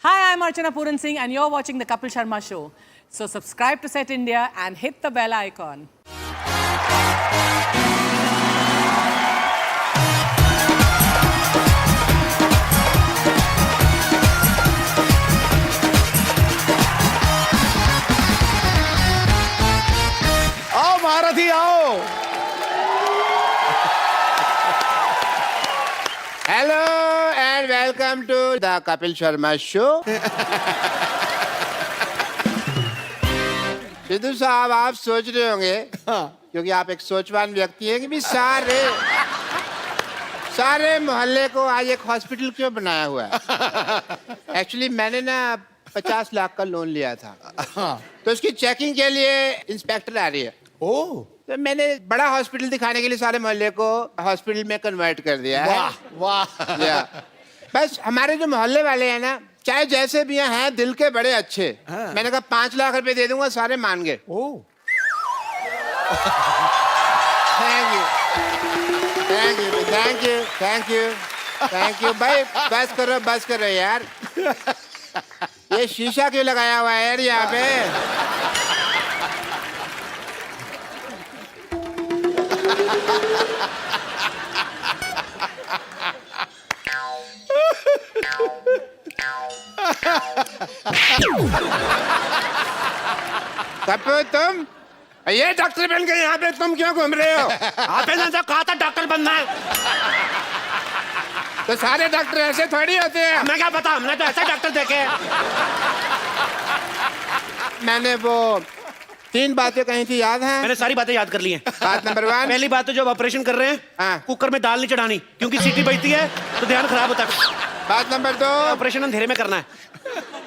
Hi, I'm Archana Puran Singh and you're watching the Kapil Sharma Show. So subscribe to Set India and hit the bell icon. आओ महारथी आओ। Hello and welcome to the Kapil Sharma show. Sidhu साहब, आप सोच रहे होंगे क्योंकि आप एक सोचवान व्यक्ति हैं कि भी सारे मोहल्ले को आज एक हॉस्पिटल क्यों बनाया हुआ है। एक्चुअली मैंने ना 50 लाख का लोन लिया था, तो उसकी चेकिंग के लिए इंस्पेक्टर आ रही है। ओह, तो मैंने बड़ा हॉस्पिटल दिखाने के लिए सारे मोहल्ले को हॉस्पिटल में कन्वर्ट कर दिया है। वाह वाह। या बस हमारे जो मोहल्ले वाले हैं ना, चाहे जैसे भी हैं, दिल के बड़े अच्छे। हाँ। मैंने कहा 5 लाख रुपए दे दूंगा, सारे मान गए। Oh, thank you thank you thank you thank you thank you भाई, बस करो यार। ये शीशा क्यों लगाया हुआ है यार यहाँ पे? कपूर, तुम ये डॉक्टर बन के यहाँ पे तुम क्यों घूम रहे हो? आपने तो कहा था डॉक्टर बनना है। तो सारे डॉक्टर ऐसे थोड़ी होते हैं। हमें क्या पता, हमने तो ऐसे डॉक्टर देखे। मैंने वो 3 बातें कही थी, याद है? मैंने सारी बातें याद कर ली हैं। बात नंबर 1, पहली बात तो जब ऑपरेशन कर रहे हैं, हाँ। कुकर में दाल नहीं चढ़ानी, क्योंकि सीटी बजती है तो ध्यान खराब होता है। बात नंबर 2, ऑपरेशन अंधेरे में करना है।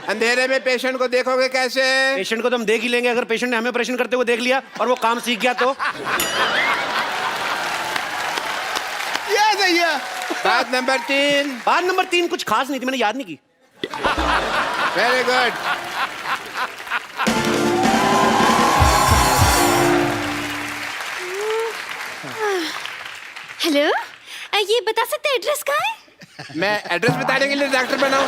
अंधेरे में पेशेंट को देखोगे कैसे? पेशेंट को तो हम देख ही लेंगे, अगर पेशेंट ने हमें ऑपरेशन करते हुए देख लिया और वो काम सीख गया तो। ये सही है। बात नंबर 3, बात नंबर 3 कुछ खास नहीं थी, मैंने याद नहीं की। Very good. हेलो, ये बता सकते हैं एड्रेस कहाँ है? मैं एड्रेस बताने के लिए डॉक्टर बनाऊं?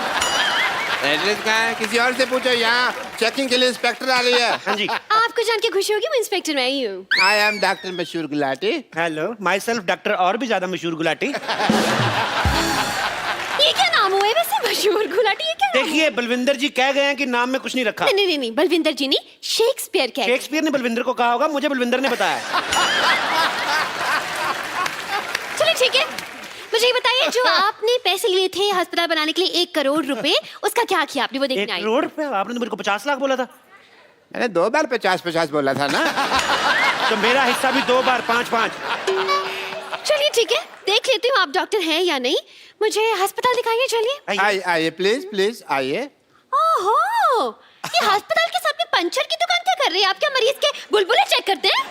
एड्रेस कहाँ है? किसी और से पूछो। यहाँ चेकिंग के लिए इंस्पेक्टर आ रही है। हाँ जी। आपको जान के खुशी होगी, मैं इंस्पेक्टर में आई हूँ। आई एम डॉक्टर मशहूर Gulati. Hello, my self doctor और भी ज्यादा मशहूर गुलाटी। ये क्या नाम हुआ है वैसे, मशहूर गुलाटी? ये क्या नाम देखिए, बलविंदर जी कह गए हैं कि नाम में कुछ नहीं रखा। नहीं, बलविंदर जी नहीं, शेक्सपियर कह गए। शेक्सपियर ने बलविंदर को कहा होगा, मुझे बलविंदर ने बताया। चलो ठीक है, मुझे ये बताइए, जो आपने पैसे लिए थे अस्पताल बनाने के लिए 1 करोड़ रुपए, उसका क्या किया आपने? वो 1 देखने आई। करोड़ रुपए? आपने तो मेरे को 50 लाख बोला था। मैंने 2 बार 50-50 बोला था ना। तो मेरा हिस्सा भी 2 बार 5-5। चलिए ठीक है, देख लेती हूँ आप डॉक्टर हैं या नहीं। मुझे अस्पताल दिखाइए, चलिए। आइए प्लीज आइए। ओहो, ये अस्पताल के सामने पंचर की दुकान क्या कर रही है? आप क्या मरीज के बुलबुले चेक करते हैं?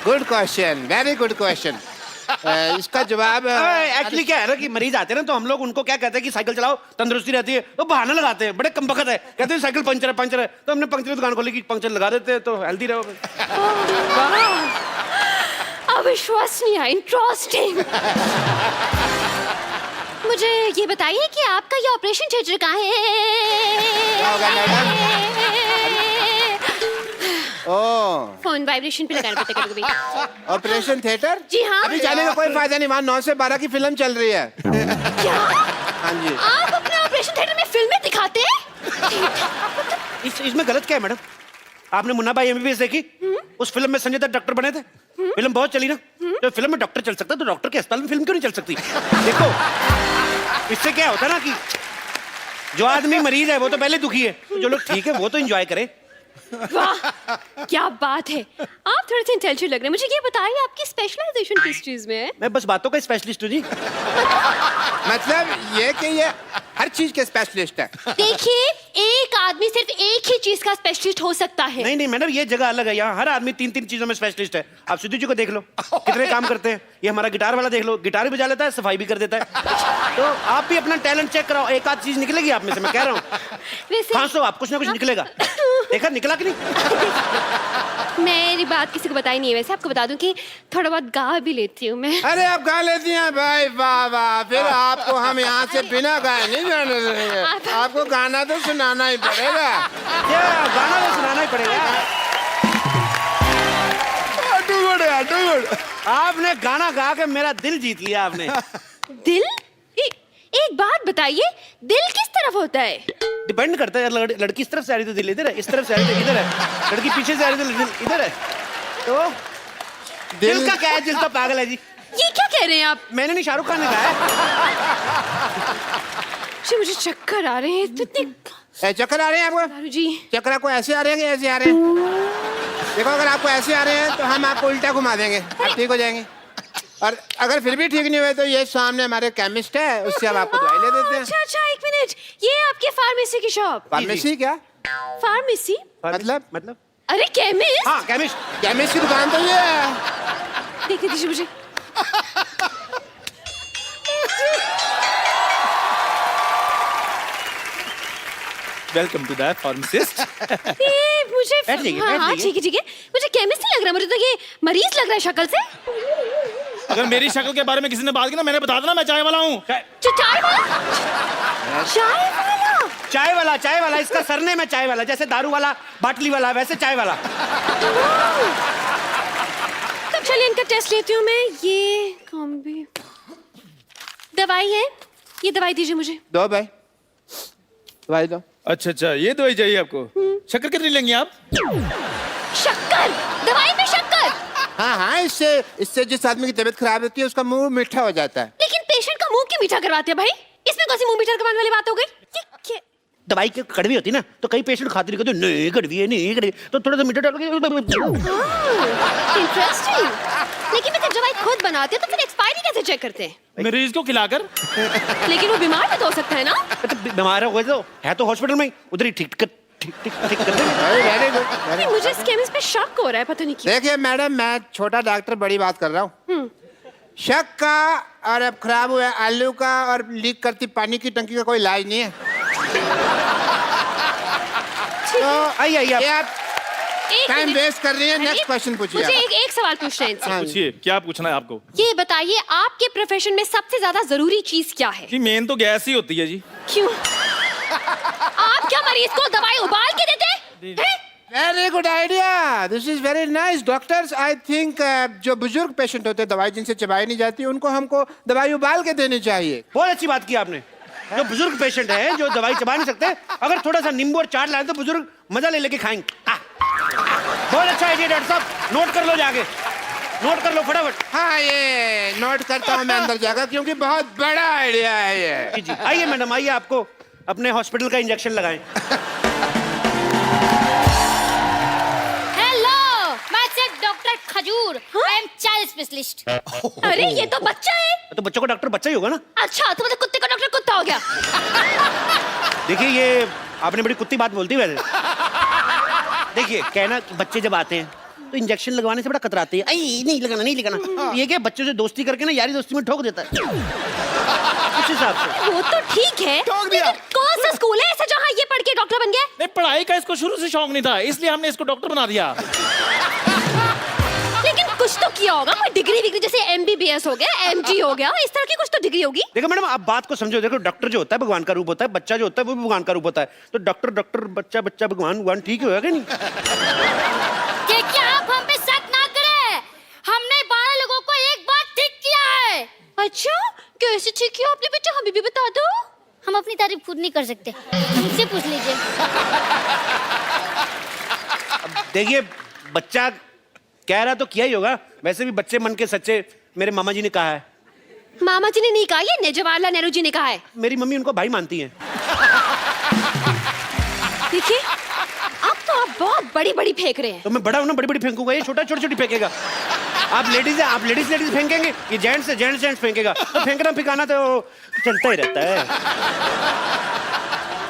Good question, very good question. इसका जवाब एक्चुअली क्या है ना कि मरीज आते हैं ना, तो हम लोग उनको क्या कहते हैं कि साइकिल चलाओ, तंदुरुस्ती रहती है। तो बहाना लगाते हैं, बड़े कमबख्त है, कहते हैं साइकिल पंचर है। तो हमने पंचर की दुकान खोली कि पंचर लगा देते हैं तो हेल्दी रहोगे। अविश्वसनीय, इंटरेस्टिंग। मुझे ये बताइए कि आपका ये ऑपरेशन थिएटर कहाँ है? ओह, फोन वाइब्रेशन पे लगाना पड़ता है कभी-कभी। Operation theatre? जी हाँ। अभी जाने का कोई फायदा नहीं, वहाँ 9 से 12 की फिल्म चल रही है। क्या? हाँ जी। आप अपने ऑपरेशन थिएटर में फिल्में दिखाते हैं? इसमें गलत क्या है मैडम? आपने मुन्ना भाई एमबीबीएस देखी? उस फिल्म में संजय दत्त डॉक्टर बने थे। फिल्म बहुत चली ना, तो फिल्म में डॉक्टर चल सकता है, तो डॉक्टर के अस्पताल में फिल्म क्यों नहीं चल सकती? देखो, इससे क्या होता है ना कि जो आदमी मरीज है वो तो पहले दुखी है, तो जो लोग ठीक है वो तो एंजॉय करे। वाह, क्या बात है। आप थोड़े से इंटेलिजेंट लग रहे हैं। मुझे ये बताइए, आपकी स्पेशलाइजेशन किस चीज में है? मैं बस बातों का स्पेशलिस्ट हूँ जी। मतलब ये कि ये हर चीज के स्पेशलिस्ट है। देखिए, एक आदमी सिर्फ एक ही चीज का स्पेशलिस्ट हो सकता है। नहीं नहीं मैडम, ये जगह अलग है। यहाँ हर आदमी 3-3 चीजों में स्पेशलिस्ट है। आप सिद्धू जी को देख लो, कितने काम करते हैं। ये हमारा गिटार वाला देख लो, गिटार भी बजा लेता है, सफाई भी कर देता है। तो आप भी अपना टैलेंट चेक कराओ, एक आध चीज निकलेगी आप में से, मैं कह रहा हूँ। वैसे खांसो आप, कुछ ना कुछ निकलेगा। देखा निकला कि नहीं? मेरी बात किसी को बताई नहीं है। वैसे आपको बता दूं कि थोड़ा बहुत गा भी लेती हूँ मैं। अरे आप गा लेती हैं भाई, वाह वाह। फिर आपको हम यहाँ से बिना गाए नहीं जाने देंगे। आपको गाना तो सुनाना ही पड़ेगा। क्या गाना तो सुनाना ही पड़ेगा। आपने गाना गा के मेरा दिल जीत लिया आपने। दिल? एक बात बताइए, दिल किस तरफ होता है? डिपेंड करता है। लड़की इस तरफ से आ रही तो दिल इधर है, इस तरफ से आ रही तो इधर है, लड़की पीछे से आ रही तो दिल इधर है। तो दिल का क्या है? दिल तो पागल है जी। ये क्या कह रहे हैं आप? मैंने नहीं, शाहरुख खान ने कहा है। जी मुझे चक्कर आ रहे हैं। चक्कर आ रहे हैं आपको? दारू जी चक्कर आपको ऐसे आ रहे हैं कि ऐसे आ रहे हैं? देखो, अगर आपको ऐसे आ रहे हैं तो हम आपको उल्टा घुमा देंगे, आप ठीक हो जाएंगे। और अगर फिर भी ठीक नहीं हुए तो ये सामने हमारे केमिस्ट है, उससे हम आपको दवाई ले देते हैं। अच्छा अच्छा, एक मिनट, ये आपके फार्मेसी की शॉप? फार्मेसी क्या? फार्मेसी मतलब अरे केमिस्ट। हाँ केमिस्ट। केमिस्ट की दुकान तो ये है। देख दीजिए मुझे। Welcome to the pharmacist. ये मुझे बैठ जाइए, हाँ बैठ हाँ जाइए। ठीक है। मुझे केमिस्ट नहीं लग रहा, मुझे तो ये मरीज लग रहा है शक्ल से। अगर मेरी शक्ल के बारे में किसी ने बात की ना, मैंने बता देना मैं चाय वाला हूँ। चाय वाला? चाय वाला? चाय वाला इसका सरनेम है, चाय वाला। जैसे दारू वाला, बाटली वाला, वैसे चाय वाला। तो चलिए इनका टेस्ट लेती हूँ मैं। ये कौन भी दवाई है? ये दवाई दीजिए मुझे। दो भाई, दवाई दो। अच्छा अच्छा, ये दवाई चाहिए आपको? शक्कर कितनी लेंगे आप? शक्कर? दवाई में शक्कर? हाँ हाँ, इससे जिस आदमी की तबीयत खराब होती है उसका मुंह मीठा हो जाता है। लेकिन पेशेंट का मुंह क्यों मीठा करवाते हैं भाई? इसमें कौन सी मुंह मीठा करवाने वाली बात हो गई? ये क्या? दवाई की कड़वी होती ना, तो कई पेशेंट खाते नहीं, कहते नहीं कड़वी है, नहीं कड़वी, तो थोड़ा सा मीठा डाल के। इंटरेस्टिंग। लेकिन मैं जब दवाई खुद बनाते हैं तो फिर एक्सपायरी कैसे चेक करते हैं? मरीज को खिलाकर। लेकिन वो बीमार भी तो हो सकता है ना? तो बीमार हो गए तो है तो हॉस्पिटल में ही, उधर ही ठीक कर देंगे। Very good. नहीं, मुझे इस केमिस्ट पे शक हो रहा है, पता नहीं क्यों। देखिए मैडम, मैं छोटा डॉक्टर बड़ी बात कर रहा हूँ। शक का और अब खराब हुआ आलू का और लीक करती पानी की टंकी का कोई इलाज नहीं है। तो आइए आप एक टाइम मिनट। वेस्ट कर रही है। नेक्स्ट अरे, क्वेश्चन पूछिए। मुझे आप। एक सवाल पूछना है इनसे। हाँ। पूछिए, क्या पूछना है आपको? ये बताइए, आपके प्रोफेशन में सबसे ज्यादा जरूरी चीज क्या है? कि मेन तो गैस ही होती है जी। क्यों? आप क्या मरीज को दवाई उबाल के देते हैं? Very good idea, this is very nice. Doctors, I think जो बुजुर्ग पेशेंट होते हैं, दवाई जिनसे चबाई नहीं जाती, उनको हमको दवाई उबाल के देनी चाहिए। बहुत अच्छी बात की आपने। जो बुजुर्ग पेशेंट है, जो दवाई चबा नहीं सकते, अगर थोड़ा सा नींबू और चाट लाए तो बुजुर्ग मजा ले लेके खाएंगे। बहुत अच्छा आइडिया डॉक्टर साहब, नोट कर लो जाके, नोट कर लो फटाफट। हाँ, ये नोट करता हूँ मैं अंदर जाकर, क्योंकि बहुत बड़ा आइडिया है ये। जी जी, आइए मैडम, आइए, आपको अपने हॉस्पिटल का इंजेक्शन लगाएं। हेलो, मैं सिर्फ डॉक्टर खजूर, आई एम चाइल्ड स्पेशलिस्ट। अरे ये तो बच्चा है। तो बच्चों का डॉक्टर बच्चा ही होगा ना। अच्छा, तो मतलब कुत्ते का डॉक्टर कुत्ता हो गया। देखिए, ये आपने बड़ी कुत्ती बात बोलती है वैसे। देखिए, कहना कि बच्चे जब आते हैं तो इंजेक्शन लगवाने से बड़ा कतराते हैं। आई नहीं लगाना, नहीं लगाना। ये क्या, बच्चों से दोस्ती करके ना यारी दोस्ती में ठोक देता है। उस हिसाब से वो तो ठीक है, लेकिन कौन सा स्कूल है ऐसा जहाँ ये पढ़ के डॉक्टर बन गया? नहीं, पढ़ाई का इसको शुरू से शौक नहीं था, इसलिए हमने इसको डॉक्टर बना दिया। लेकिन कुछ तो किया होगा, कोई डिग्री विग्री, जैसे MBBS हो गया, MD हो गया, इस तरह की कुछ तो डिग्री होगी। देखो मैडम, आप बात को समझो। देखो, डॉक्टर जो होता है भगवान का रूप होता है, बच्चा जो होता है वो भी भगवान का रूप होता है। तो डॉक्टर डॉक्टर, बच्चा बच्चा, भगवान ठीक होगा कि नहीं? क्या आप हम पे शक ना करें, हमने 12 लोगों को एक बार ठीक किया है। अच्छा, कैसे ठीक किया आपने बेटा, हमें भी बता दो। हम अपनी तारीफ खुद नहीं कर सकते, हमसे पूछ लीजिए। देखिए, बच्चा कह रहा तो किया ही होगा। वैसे भी बच्चे मन के सच्चे, मेरे मामा जी ने कहा है। मामा जी ने नहीं कहा, ये जवाहरलाल नेहरू जी ने कहा है। मेरी मम्मी उनको भाई मानती हैं। देखिए, अब तो आप बहुत बड़ी बड़ी फेंक रहे हैं। तो मैं बड़ा हूं ना, बड़ी बड़ी फेंकूंगा, ये छोटा छोटी छोटी फेंकेगा। आप लेडीज है, आप लेडीज फेंकेंगे, ये जेंट्स है, जेंट्स फेंकेगा। तो फेंकना फिकाना तो चलता ही रहता है।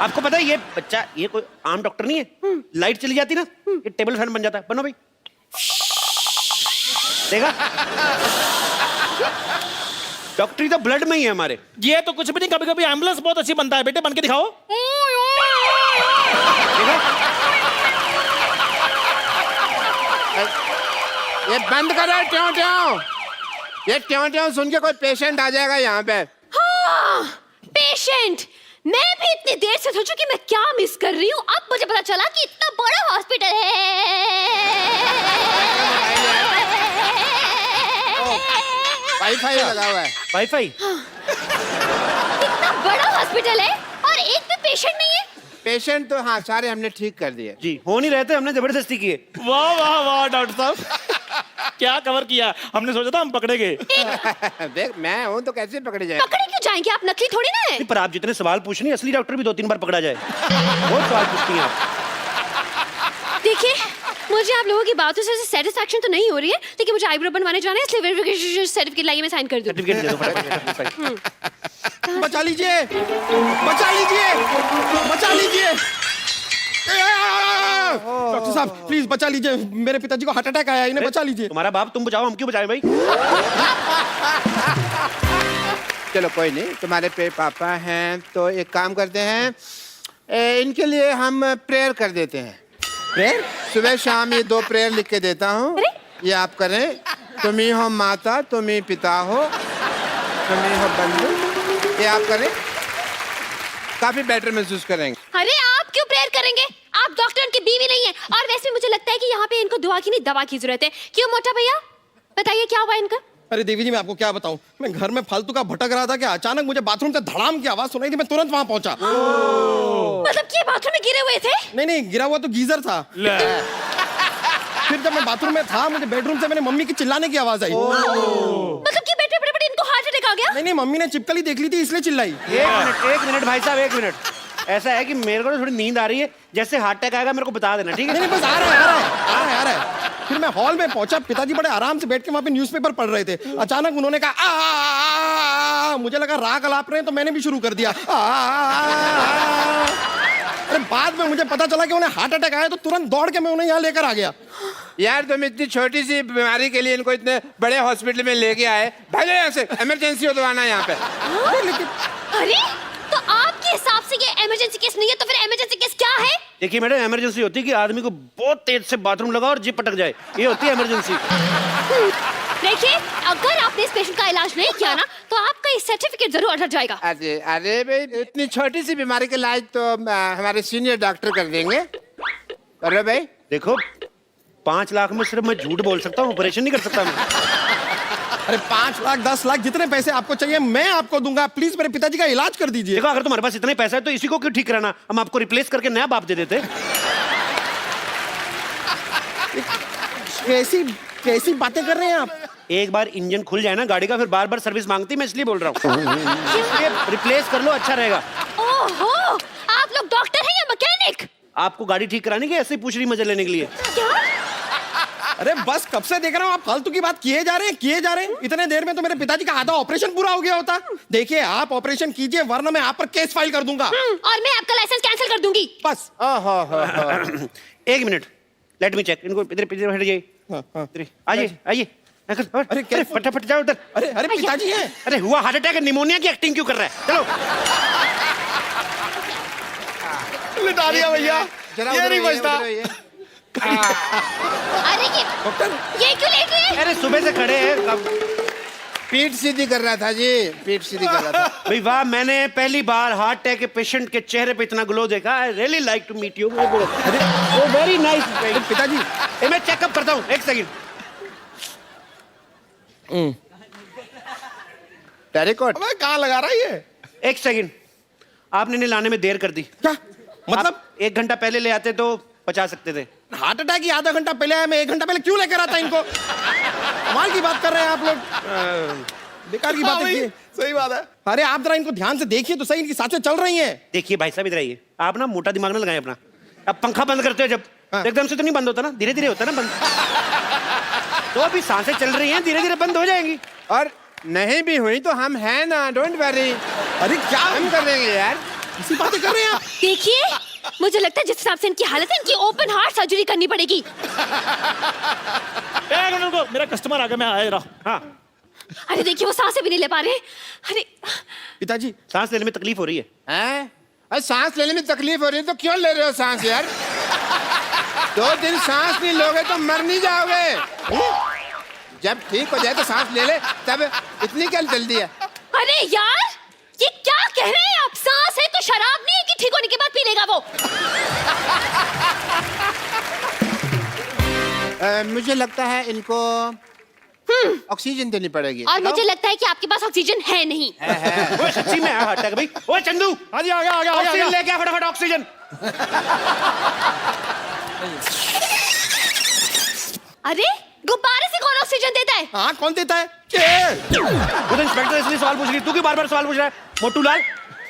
आपको पता है ये बच्चा ये कोई आम डॉक्टर नहीं है। लाइट चली जाती ना ये टेबल फैन बन जाता है। बनो भाई, देखा डॉक्टरी तो ब्लड में ही है हमारे। ये तो कुछ भी नहीं, कभी कभी एम्बुलेंस बहुत अच्छी बनता है बेटे, बन के दिखाओ। देखा ये बंद करो ट्यों ट्यों। ये ट्यों ट्यों सुन के कोई पेशेंट आ जाएगा यहाँ पे। हाँ, पेशेंट। मैं भी इतनी देर से सोचूं कि मैं क्या मिस कर रही हूँ। अब मुझे पता चला कि इतना बड़ा हॉस्पिटल है। वाईफाई लगा हुआ है। वाईफाई इतना बड़ा हॉस्पिटल है और एक भी पेशेंट नहीं है। पेशेंट तो हाँ सारे हमने ठीक कर दिए। जी हो नहीं रहते, हमने जबरदस्ती किए। वाह वाह वाह डॉक्टर साहब क्या कवर किया। हमने सोचा था हम पकड़े गए। देख मैं हूँ तो कैसे पकड़े जाए। पकड़े क्यों जाएंगे, आप नकली थोड़ी ना है। पर आप जितने सवाल पूछ रही हैं, असली डॉक्टर भी 2-3 बार पकड़ा जाए। बहुत सवाल पूछती हैं आप। देखिए, मुझे आप लोगों की बातों से सेटिस्फैक्शन तो नहीं हो रही है, लेकिन मुझे आईब्रो बनवाने जाना है, इसलिए वेरिफिकेशन सर्टिफिकेट लाइए, मैं साइन कर दूं। सर्टिफिकेट दे दो फटाफट। बचा लीजिए, बचा लीजिए, बचा लीजिए। डॉक्टर साहब प्लीज बचा लीजिए, मेरे पिताजी को हार्ट अटैक आया, इन्हें बचा लीजिए। तुम्हारा बाप, तुम बचाओ, हम क्यों बचाएं भाई। चलो कोई नहीं, तुम्हारे पे पापा हैं तो एक काम करते हैं, इनके लिए हम प्रेयर कर देते हैं। प्रेयर? सुबह शाम ये 2 प्रेयर लिख के देता हूँ, ये आप करें। तुम ही हो माता, तुम ही पिता हो, तुम ही हो बंधु, ये आप करें, काफी बेटर महसूस करेंगे। अरे आप क्यों प्रेयर करेंगे, आप डॉक्टर उनकी बीवी नहीं है। और वैसे भी मुझे लगता है कि यहाँ पे इनको दुआ की नहीं दवा की जरूरत है। क्यों मोटा भैया, बताइए क्या हुआ इनका। अरे देवी जी मैं आपको क्या बताऊं, मैं घर में फालतू का भटक रहा था कि अचानक मुझे बाथरूम से धड़ाम की आवाज सुनाई थी, मैं तुरंत वहां पहुंचा। मतलब कि बाथरूम में गिरे हुए थे। नहीं गिरा हुआ तो गीजर था। फिर जब मैं बाथरूम में था, मुझे बेडरूम से मेरी मम्मी की चिल्लाने की आवाज आई। मतलब कि बैठे बड़े इनको हार्ट अटैक आ गया। नहीं मम्मी ने चिपकली देख ली थी इसलिए चिल्लाई। एक मिनट भाई साहब, 1 मिनट। ऐसा है कि मेरे को थोड़ी नींद आ रही है, जैसे हार्ट अटैक आएगा मेरे को बता देना, ठीक है। नहीं बस आ रहा है। फिर मैं हॉल में पहुंचा, पिताजी बड़े आराम से बैठ के वहां पे न्यूज़पेपर पढ़ रहे थे। अचानक उन्होंने कहा आ, मुझे लगा राग अलाप रहे हैं, तो मैंने भी शुरू कर दिया। अरे बाद में मुझे पता चला कि उन्हें हार्ट अटैक आया, तो तुरंत दौड़ के मैं उन्हें यहाँ लेकर आ गया। यार तुम इतनी छोटी सी बीमारी के लिए इनको इतने बड़े हॉस्पिटल में लेके आए, भागो यहाँ से, इमरजेंसी हो तो आना यहाँ पे। अरे तो आपके हिसाब से ये इमरजेंसी केस नहीं है, तो फिर इमरजेंसी केस क्या है। देखिए मैडम, इमरजेंसी होती है कि आदमी को बहुत तेज से बाथरूम लगा और जीप पटक जाए, ये होती है इमरजेंसी। देखिए, अगर आपने इस पेशेंट का इलाज नहीं किया ना, तो आपका ये सर्टिफिकेट जरूर अटक जाएगा। अरे अरे भाई, इतनी छोटी सी बीमारी के इलाज तो हमारे सीनियर डॉक्टर कर देंगे। अरे भाई देखो 5 लाख में सिर्फ मैं झूठ बोल सकता हूँ, ऑपरेशन नहीं कर सकता मैं। अरे 5 लाख 10 लाख जितने पैसे आपको चाहिए मैं आपको दूंगा, प्लीज मेरे पिताजी का इलाज कर दीजिए। देखो अगर तुम्हारे पास इतने पैसा है तो इसी को क्यों ठीक कराना, हम आपको रिप्लेस करके नया बाप दे देते। कैसी बातें कर रहे हैं आप। एक बार इंजन खुल जाए ना गाड़ी का, फिर बार बार सर्विस मांगती, मैं इसलिए बोल रहा हूँ। रिप्लेस कर लो, अच्छा रहेगा। ओहो, आप लोग डॉक्टर हैं या मैकेनिक। आपको गाड़ी ठीक कराने की ऐसे ही पूछ रही मजे लेने के लिए। क्या? अरे बस कब से देख रहा हूँ आप फालतू की बात किए जा रहे हैं। इतने देर में तो मेरे पिताजी का आधा ऑपरेशन पूरा हो गया होता। देखिए आप ऑपरेशन कीजिए, वरना मैं आप पर केस फाइल कर दूंगा। और मैं आपका लाइसेंस कैंसिल कर दूंगी। बस। ओहो 1 मिनट, लेट मी चेक। इनको इधर इधर हट जाइए, आइए आइए। अरे क्या फटाफट जाओ उधर। अरे पिताजी हैं। अरे हुआ हार्ट अटैक, निमोनिया की एक्टिंग क्यों कर रहा है, चलो। लिटा दिया भैया, जरा ये नहीं बचता। अरे ये क्यों लेट रहे हैं? अरे सुबह से खड़े हैं, पीठ सीधी कर रहा था जी, पीठ सीधी कर रहा था। भाई वाह, मैंने पहली बार हार्ट अटैक के पेशेंट के चेहरे पे इतना ग्लो देखा। I really like to meet you. वो वेरी नाइस। पिताजी मैं चेकअप करता हूँ, 1 सेकंड। टेरिकॉट अबे कहाँ लगा रहा है ये। 1 सेकंड, आपने इन्हें लाने में देर कर दी। क्या मतलब? आप 1 घंटा पहले ले आते तो बचा सकते थे। हार्ट अटैक ही आधा घंटा पहले आया, मैं 1 घंटा पहले क्यों लेकर आता इनको। कमाल की बात कर रहे हैं आप लोग, बेकार की बात है। सही बात है। अरे आप जरा इनको ध्यान से देखिए तो सही, इनकी सांसें चल रही हैं। देखिए भाई साहब, इधर आइए। आप ना मोटा दिमाग ना लगाएं अपना। अब पंखा बंद करते हो जब, एकदम से तो नहीं बंद होता ना, धीरे धीरे होता ना बंद। तो अभी सांसें चल रही हैं, धीरे धीरे बंद हो जाएंगी। और नहीं भी हुई तो हम हैं ना, डोंट वरी। अरे क्या हम कर देंगे यार। ऐसी बातें कर रहे हैं आप? देखिए, मुझे लगता है जिस हिसाब से इनकी हालत है, इनकी ओपन हार्ट सर्जरी करनी पड़ेगी। एक मिनट रुको, मेरा कस्टमर आ गया, मैं आ रहा हूँ। हाँ, अरे देखिए, वो सांसें भी नहीं ले पा रहे। अरे पिताजी, सांस लेने में तकलीफ हो रही है। हैं? अरे सांस लेने में तकलीफ हो रही है तो क्यों ले रहे हो सांस यार? 2 दिन सांस नहीं लोगे तो मर नहीं जाओगे। जब ठीक हो जाए तो सांस ले ले, तब इतनी क्या जल्दी है? अरे यार, ये क्या कह रहे हैं आप? सांस है तो शराब नहीं है कि ठीक होने के बाद पी लेगा वो? मुझे लगता है इनको ऑक्सीजन देनी पड़ेगी। और मुझे लगता है कि आपके पास ऑक्सीजन है नहीं। वो सच्ची में है हार्ट अटैक भाई। ओए चंदू, हाँ जी, आ गया, आ गया, आ गया, आ ऑक्सीजन गया। लेके आ फटाफट, ऑक्सीजन। अरे गुब्बारे से कौन ऑक्सीजन देता है? हाँ कौन देता है? वो तो इंस्पेक्टर इसलिए सवाल पूछ रही, तू क्यों बार-बार सवाल पूछ रहा है? मोटू लाल,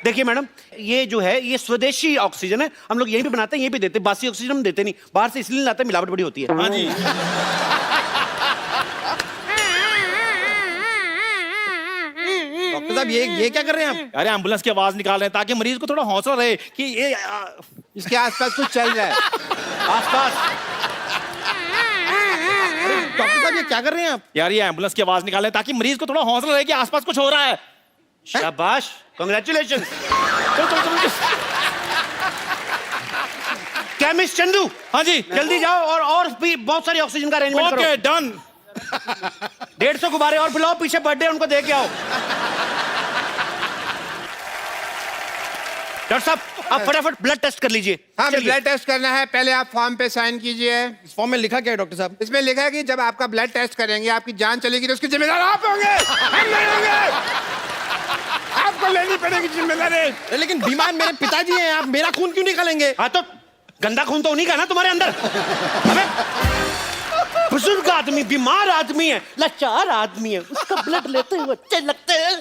देखिए मैडम, ये जो है ये स्वदेशी ऑक्सीजन है, हम लोग यहीं पे बनाते हैं, यहीं पे देते हैं। बासी ऑक्सीजन हम देते नहीं, बाहर से इसलिए लाते हैं, मिलावट बड़ी होती है। हाँ जी। डॉक्टर साहब, ये क्या कर रहे हैं आप? अरे एम्बुलेंस की आवाज निकाल रहे हैं ताकि मरीज को थोड़ा हौसला रहे कि ये इसके आसपास कुछ चल रहा है। आसपास डॉक्टर साहब, ये क्या कर रहे हैं आप? यार ये एम्बुलेंस की आवाज निकाल रहे हैं ताकि मरीज को थोड़ा हौसला रहे कि आसपास कुछ हो रहा है। शाबाश, कांग्रेचुलेशन। चलो चलो चलो। केमिस्ट चंदू, हाँ जी, जल्दी जाओ और भी बहुत सारी ऑक्सीजन का अरेंजमेंट करो। Okay done. 150 गुब्बारे और बुलाओ, पीछे बर्थडे उनको दे के आओ। डॉक्टर साहब, आप फटाफट ब्लड टेस्ट कर लीजिए। हाँ, चलिए। ब्लड टेस्ट करना है। पहले आप फॉर्म पे साइन कीजिए। इस फॉर्म में लिखा क्या है डॉक्टर साहब? इसमें लिखा है कि जब आपका ब्लड टेस्ट करेंगे, आपकी जान चलेगी तो उसकी जिम्मेदार आप होंगे, हम नहीं होंगे। आपको लेनी पड़ेगी जिम्मेदारी। लेकिन बीमार मेरे पिताजी हैं, आप मेरा खून क्यों निकालेंगे? हाँ तो गंदा खून तो उन्हीं का ना तुम्हारे अंदर। अबे बुजुर्ग आदमी, बीमार आदमी है, लाचार आदमी है, उसका ब्लड लेते हुए अच्छे लगते हैं।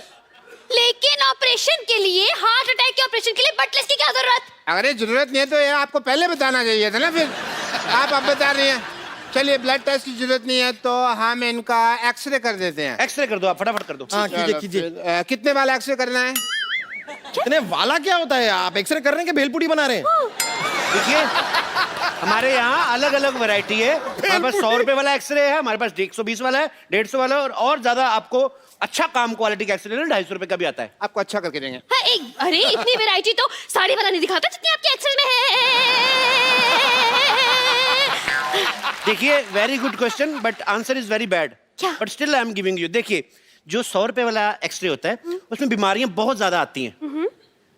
लेकिन ऑपरेशन के लिए, हार्ट अटैक के ऑपरेशन के लिए ब्लड टेस्ट की क्या जरूरत? अगर ये जरूरत नहीं है तो ये आपको पहले बताना चाहिए था ना। फिर आप अब बता रही हैं। चलिए, ब्लड टेस्ट की जरूरत नहीं है तो हम इनका एक्सरे कर देते हैं। एक्सरे कर दो, आप फटाफट कर दो। हाँ कीजिए कीजिए। कितने वाला एक्सरे करना है? इतने वाला क्या होता है? आप एक्सरे कर रहे हैं कि भेलपुरी बना रहे हैं? देखिए, हमारे यहाँ अलग अलग वैरायटी है। हमारे पास 100 रुपए वाला एक्सरे है, हमारे पास 120 वाला है, 150 वाला है, और ज्यादा आपको अच्छा काम क्वालिटी का एक्सरे 250 रुपए का भी आता है। आपको अच्छा करके देंगे। हाँ, अरे इतनी वैरायटी तो साड़ी वाला नहीं दिखाता जितनी आपके एक्सेल में है। देखिए, very good question, but answer is very bad. क्या? But still I am giving you. देखिए, जो 100 रुपए वाला एक्सरे होता है, उसमें बीमारियां बहुत ज्यादा आती हैं,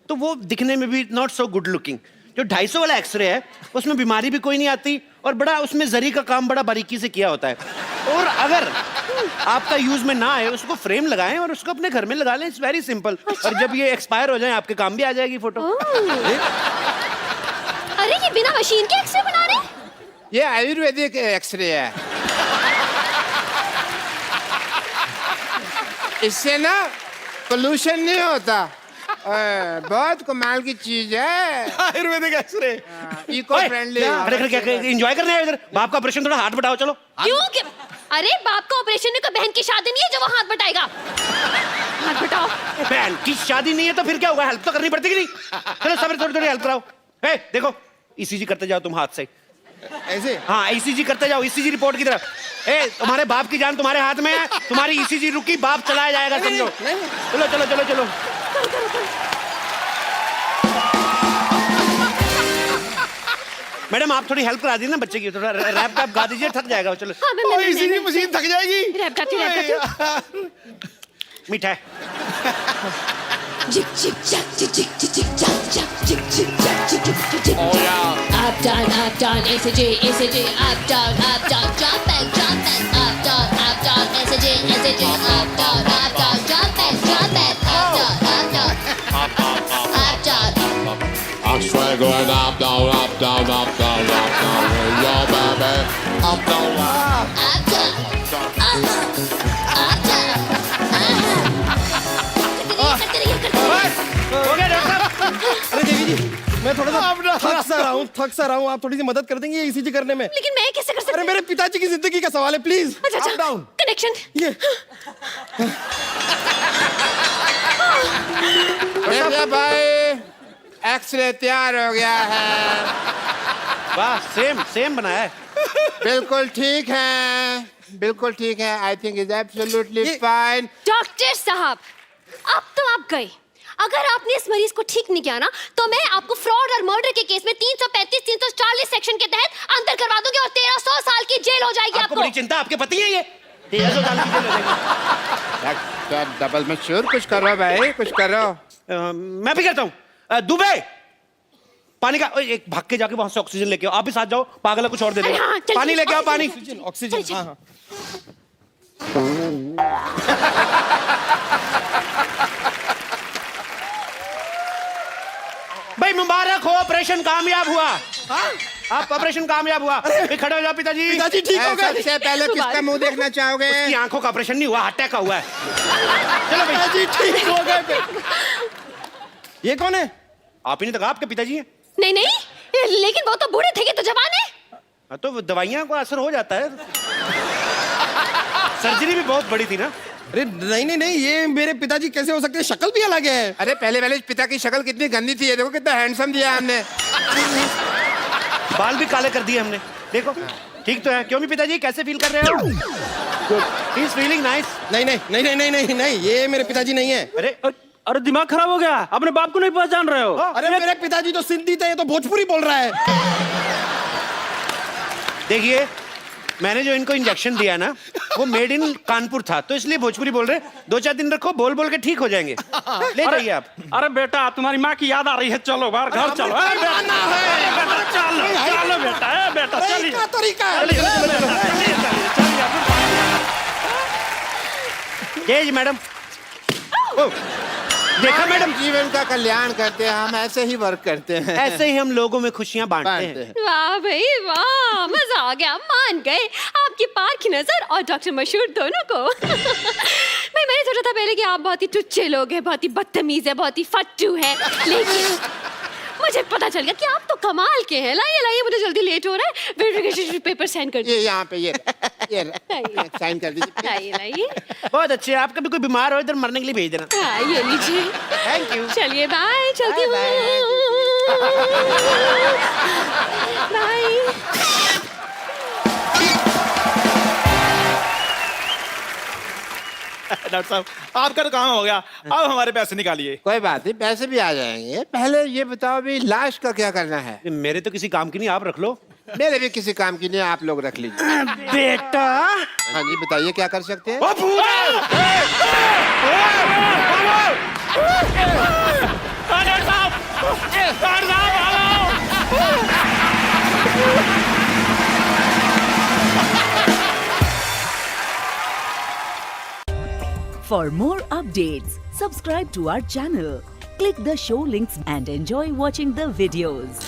तो वो दिखने में भी नॉट सो गुड लुकिंग। जो 250 वाला एक्सरे है, उसमें बीमारी भी कोई नहीं आती, और बड़ा उसमें जरी का काम बड़ा बारीकी से किया होता है। और अगर आपका यूज में ना आए, उसको फ्रेम लगाएं और उसको अपने घर में लगा लें। It's very simple. और जब ये एक्सपायर हो जाए, आपके काम भी आ जाएगी फोटो। अरे ये बिना मशीन के एक्सरे बना रहे हैं? ये आयुर्वेदिक एक्सरे है। इससे ना पोल्यूशन नहीं होता। बहुत कमाल की चीज है Ayurvedic x-ray. Eco friendly. Enjoy करने आए इधर। बाप का ऑपरेशन, थोड़ा हाथ बटाओ चलो। क्यों? अरे बाप का ऑपरेशन है, कोई बहन की शादी नहीं है जो वो हाथ बटाएगा। हाथ बटाओ। बहन की शादी नहीं है तो फिर क्या होगा? हेल्प तो करनी पड़ती कि नहीं? चलो सब थोड़ी थोड़ी हेल्प कराओ। ए, देखो, ईसीजी करते जाओ तुम हाथ से। ऐसे? हाँ, ईसीजी करते जाओ, ईसीजी रिपोर्ट की तरफ। ए, तुम्हारे बाप की जान तुम्हारे हाथ में है, तुम्हारी ईसीजी रुकी, बाप चलाया जाएगा, समझो। चलो चलो चलो चलो। मैडम, आप थोड़ी हेल्प करा दीजिए ना बच्चे की, थोड़ा रैप वैप गा दीजिए, थक जाएगा। चलो, हाँ, मैं इसी मशीन थक जाएगी। रैप गाती हूँ, रैप गाती हूँ। मीठा है। Jick jick jack jick jick jick jick jack jack jick jick jack jick jick jick jick. Oh yeah. Up down, ACJ, ACJ. Up down, jump back, up down, ACJ, ACJ. Up down, jump back, up down. I'm straight going up, down, up, down, up, down, up, down. Yo, baby, up, down, up. Up down, up down. हो गया doctor साहब? अरे देवी जी, मैं थोड़ा सा थक सा रहा हूँ। आप थोड़ी सी मदद कर देंगे ईसीजी करने में? लेकिन मैं कैसे कर सकती? अरे मेरे पिताजी की जिंदगी का सवाल है, प्लीज। अच्छा, कनेक्शन। ये देखिए भाई, एक्सरे तैयार हो गया है। वाह, सेम सेम बनाया है। बिल्कुल ठीक है, बिल्कुल ठीक है। I think is absolutely fine. Doctor साहब, अब तो आप गए। अगर आपने इस मरीज को ठीक नहीं किया ना, तो मैं आपको फ्रॉड और मर्डर के केस में 335, 340 सेक्शन के तहत अंदर करवा दूंगी और 1300 साल की जेल हो जाएगी आपको बड़ी चिंता, आपके पति है ये 1300 साल की जेल हो जाएगी। डॉक्टर डबल मशहूर, कुछ करो भाई, कुछ करो। मैं भी करता हूँ। दुबे, पानी का एक भाग के जाके वहां से ऑक्सीजन लेके आओ। आप भी साथ जाओ, पागल है, कुछ और दे देगा। हाँ, चल, पानी लेके आओ, पानी। ऑक्सीजन। हाँ हाँ। भाई मुबारक हो, ऑपरेशन कामयाब हुआ। आप ऑपरेशन कामयाब हुआ। खड़े हो जाओ पिताजी। पिताजी ठीक हो गए। सबसे पहले किसका मुंह देखना चाहोगे? उसकी आंखों का ऑपरेशन नहीं हुआ, हार्ट अटैक का हुआ है। चलो पिताजी ठीक हो गए। ये कौन है? आप ही ने तो कहा आपके पिताजी हैं। नहीं नहीं, लेकिन वो तो बूढ़े थे, ये तो जवान है। हाँ, तो दवाइयां को असर हो जाता है। सर्जरी भी बहुत बड़ी थी ना। अरे नहीं नहीं नहीं, ये मेरे पिताजी कैसे हो सकते हैं? शक्ल भी अलग है। अरे पहले पहले पिता की शक्ल कितनी गंदी थी, ये देखो कितना हैंडसम दिया हमने। बाल भी काले कर दिए हमने, देखो। ठीक तो है। क्यों भी पिताजी, कैसे फील कर रहे हो? He is feeling nice. नहीं नहीं नहीं नहीं नहीं नहीं नहीं, ये मेरे पिताजी नहीं है। अरे दिमाग खराब हो गया, अपने बाप को नहीं पहचान रहे हो? अरे मेरे पिताजी तो सिंधी थे, ये तो भोजपुरी बोल रहा है। देखिए, मैंने जो इनको इंजेक्शन दिया ना, वो मेड इन कानपुर था, तो इसलिए भोजपुरी बोल रहे। 2-4 दिन रखो, बोल बोल के ठीक हो जाएंगे। ले जाइए आप। अरे बेटा, तुम्हारी माँ की याद आ रही है, चलो बाहर घर चलो। अरे बेटा चलो चलो बेटा, बेटा चलिए। तरीका है। जय जी मैडम। देखा मैडम, जीवन का कल्याण करते हैं हम, ऐसे ही वर्क करते हैं। ऐसे ही हम लोगों में खुशियां बांटते हैं। वाह भाई वाह, मजा आ गया, मान गए आपकी पार्क नजर और डॉक्टर मशहूर दोनों को। भाई मैंने सोचा था पहले कि आप बहुत ही टुच्चे लोग हैं, बहुत ही बदतमीज है, बहुत ही फट्टू है, लेकिन मुझे पता चल गया कि आप तो कमाल के हैं। लाइए लाइए, मुझे जल्दी लेट हो रहा है, वेरिफिकेशन पेपर साइन कर ये यहाँ पे ये साइन कर दीजिए। लाइए लाइए। बहुत अच्छे। आप कभी कोई बीमार हो, इधर मरने के लिए भेज देना। हाँ, ये लीजिए। Thank you. चलिए बाय, चलती हूँ। बाय। डॉक्टर साहब, आपका तो काम हो गया, अब हमारे पैसे निकालिए। कोई बात नहीं, पैसे भी आ जाएंगे। पहले ये बताओ भी लाश का क्या करना है? मेरे तो किसी काम की नहीं, आप रख लो। मेरे भी किसी काम की नहीं, आप लोग रख लीजिए। बेटा। हाँ जी, बताइए क्या कर सकते हैं? For more updates, subscribe to our channel, click the show links and enjoy watching the videos.